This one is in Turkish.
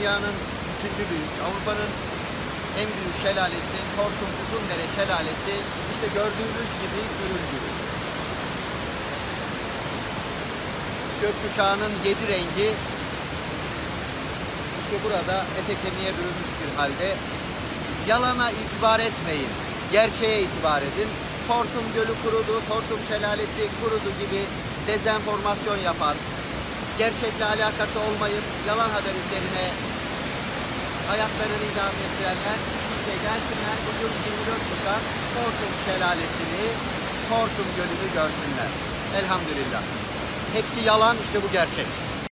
dünyanın 3. büyük, Avrupa'nın en büyük şelalesi, Hortum Uzundere Şelalesi, işte gördüğünüz gibi gürül gürül. Gökkuşağının 7 rengi işte burada ete kemiğe bürünmüş bir halde. Yalana itibar etmeyin, gerçeğe itibar edin. Hortum Gölü kurudu, Hortum Şelalesi kurudu gibi dezenformasyon yapan, gerçekle alakası olmayıp yalan haber üzerine hayatlarını idame ettirenler işte gelsinler bugün 24 Nisan Hortum Şelalesi'ni, Hortum Gölü'nü görsünler. Elhamdülillah. Hepsi yalan, işte bu gerçek.